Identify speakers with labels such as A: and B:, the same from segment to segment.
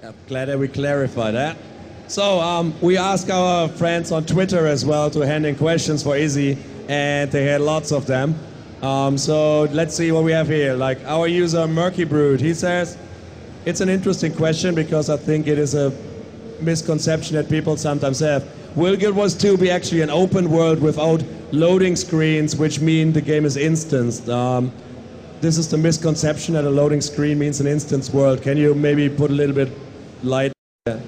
A: I'm glad that we clarify that. So we asked our friends on Twitter as well to hand in questions for Izzy, and they had lots of them. So let's see what we have here. Like our user Murky Brood, he says, it's an interesting question because I think it is a misconception that people sometimes have. Will Guild Wars 2 be actually an open world without loading screens, which mean the game is instanced? This is the misconception that a loading screen means an instanced world. Can you maybe put a little bit light on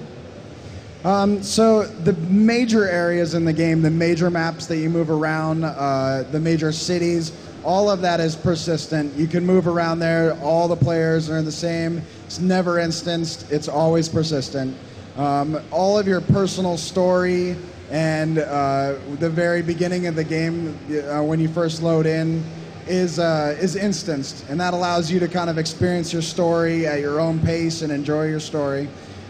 A: that?
B: So the major areas in the game, the major maps that you move around, the major cities, all of that is persistent. You can move around there. All the players are the same. It's never instanced. It's always persistent. All of your personal story and the very beginning of the game, when you first load in, is instanced, and that allows you to kind of experience your story at your own pace and enjoy your story.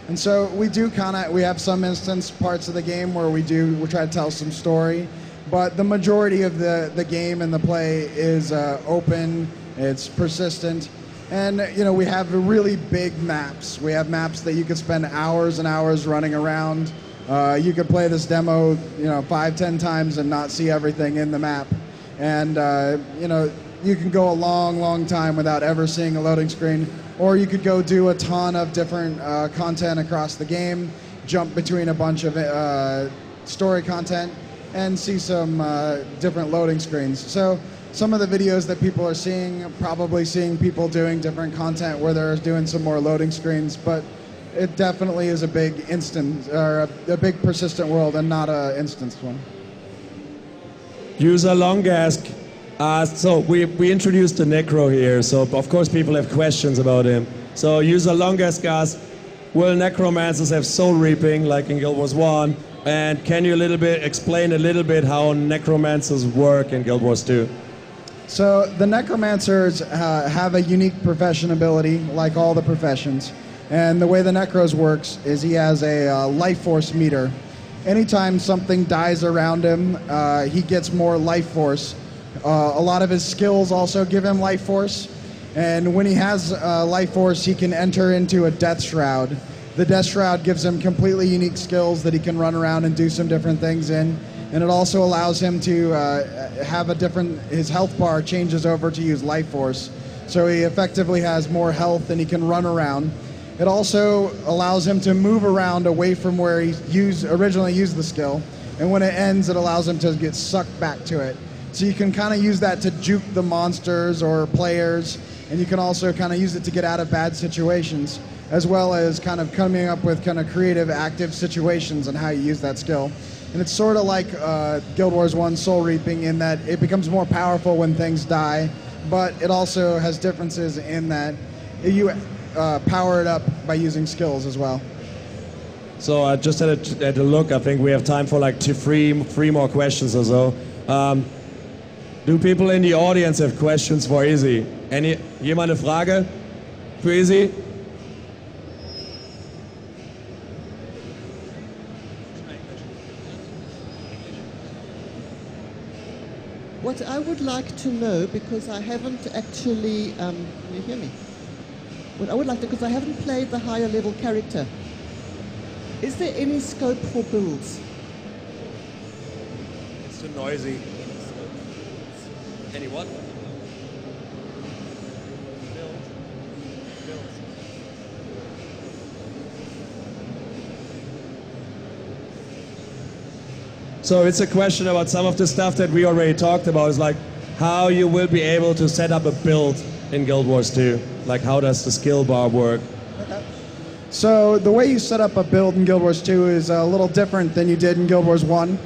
B: And so we have some instance parts of the game where we try to tell some story, but the majority of the game and the play is open, it's persistent, and we have really big maps. We have maps that you could spend hours and hours running around. You could play this demo 5-10 times and not see everything in the map. And you can go a long time without ever seeing a loading screen, or you could go do a ton of different content across the game, jump between a bunch of story content, and see some different loading screens. So some of the videos that people are seeing, probably seeing people doing different content where they're doing some more loading screens, but it definitely is a big instance, or a big persistent world and not an instanced one.
A: User Longask asked, so we introduced the Necro here, so of course people have questions about him. So User Longask asked, will necromancers have soul reaping like in Guild Wars 1? And can you explain a little bit how necromancers work in Guild Wars 2?
B: So the necromancers have a unique profession ability, like all the professions. And the way the Necros works is he has a life force meter. Anytime something dies around him, he gets more life force. A lot of his skills also give him life force. And when he has life force, he can enter into a death shroud. The death shroud gives him completely unique skills that he can run around and do some different things in. And it also allows him to have his health bar changes over to use life force. So he effectively has more health and he can run around. It also allows him to move around away from where he originally used the skill. And when it ends, it allows him to get sucked back to it. So you can kind of use that to juke the monsters or players, and you can also kind of use it to get out of bad situations, as well as kind of coming up with kind of creative, active situations and how you use that skill. And it's sort of like Guild Wars 1 Soul Reaping in that it becomes more powerful when things die, but it also has differences in that you power it up by using skills as well.
A: So I just had a look. I think we have time for like three more questions or so. Do people in the audience have questions for Izzy? Jemand eine Frage für Izzy?
C: What I would like to know, because I haven't actually, can you hear me? What I would like to, because I haven't played the higher level character, is there any scope for builds?
A: It's too noisy. Any what? So it's a question about some of the stuff that we already talked about. Is like how you will be able to set up a build in Guild Wars 2. Like how does the skill bar work?
B: So the way you set up a build in Guild Wars 2 is a little different than you did in Guild Wars 1.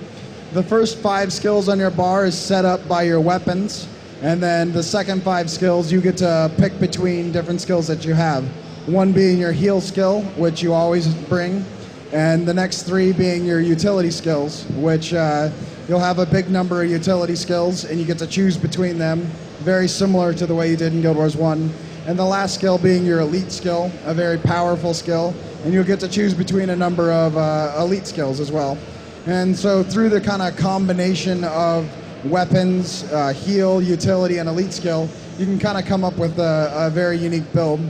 B: The first 5 skills on your bar is set up by your weapons, and then the second 5 skills you get to pick between different skills that you have. One being your heal skill, which you always bring, and the next 3 being your utility skills, which you'll have a big number of utility skills, and you get to choose between them, very similar to the way you did in Guild Wars 1. And the last skill being your elite skill, a very powerful skill, and you'll get to choose between a number of elite skills as well. And so through the kind of combination of weapons, heal, utility, and elite skill, you can kind of come up with a very unique build.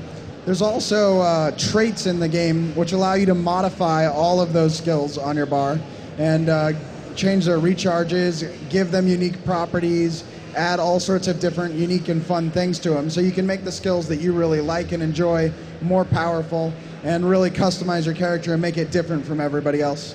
B: There's also traits in the game which allow you to modify all of those skills on your bar and change their recharges, give them unique properties, add all sorts of different unique and fun things to them. So you can make the skills that you really like and enjoy more powerful and really customize your character and make it different from everybody else.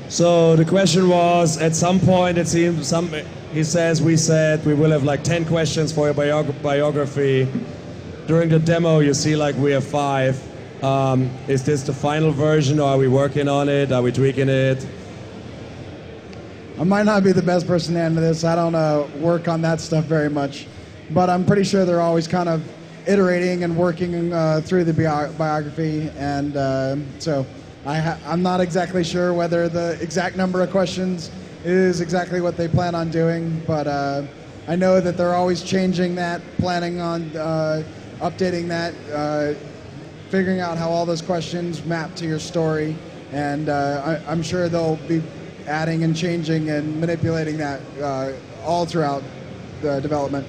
A: So the question was, at some point it seems, he says, we said we will have like 10 questions for your biography. During the demo you see like we have 5. Is this the final version, or are we working on it? Are we tweaking it?
B: I might not be the best person to answer this. I don't work on that stuff very much. But I'm pretty sure they're always kind of iterating and working through the biography. And so I'm not exactly sure whether the exact number of questions is exactly what they plan on doing. But I know that they're always changing that, planning on updating that, figuring out how all those questions map to your story. And I'm sure they'll be adding and changing and manipulating that all throughout the development.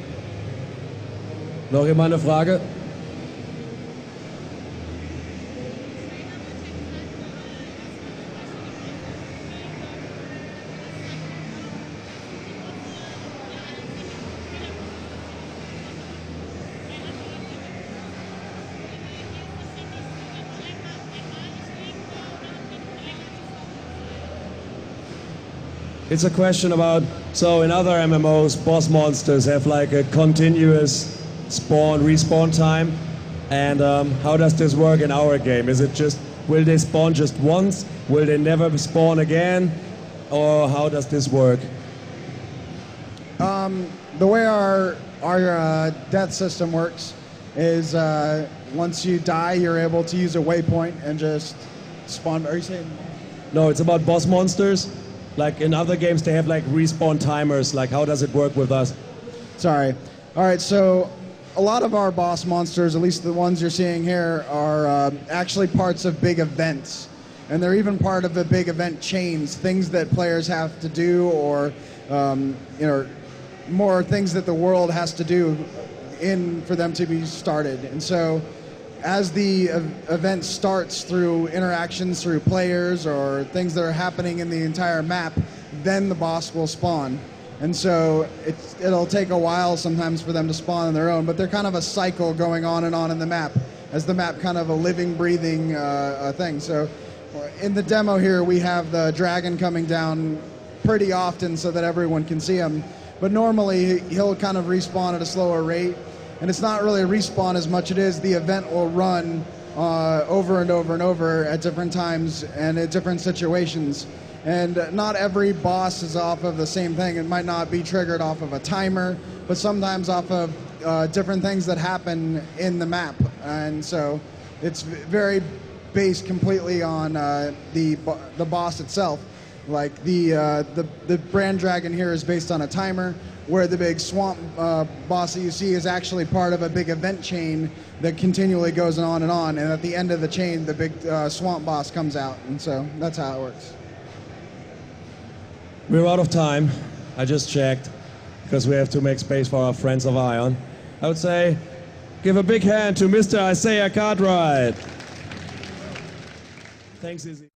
A: Noch jemand eine Frage? It's a question about, so in other MMOs, boss monsters have like a continuous respawn time, and how does this work in our game? Is it just, will they spawn just once? Will they never spawn again? Or how does this work?
B: The way our death system works is once you die, you're able to use a waypoint and just spawn. Are you saying?
A: No, it's about boss monsters. Like in other games, they have like respawn timers. Like, how does it work with us?
B: Sorry. All right, so a lot of our boss monsters, at least the ones you're seeing here, are actually parts of big events. And they're even part of the big event chains, things that players have to do, or more things that the world has to do for them to be started. And so as the event starts through interactions through players or things that are happening in the entire map, then the boss will spawn. And so it'll take a while sometimes for them to spawn on their own, but they're kind of a cycle going on in the map, as the map kind of a living, breathing thing. So in the demo here, we have the dragon coming down pretty often so that everyone can see him. But normally he'll kind of respawn at a slower rate. And it's not really a respawn as much as it is the event will run over and over and over at different times and at different situations. And not every boss is off of the same thing. It might not be triggered off of a timer, but sometimes off of different things that happen in the map. And so it's very based completely on the boss itself. Like the brand dragon here is based on a timer, where the big swamp boss that you see is actually part of a big event chain that continually goes on, and at the end of the chain, the big swamp boss comes out, and so that's how it works.
A: We're out of time. I just checked, because we have to make space for our friends of Ion. I would say, give a big hand to Mr. Izzy Cartwright. Thanks, Izzy.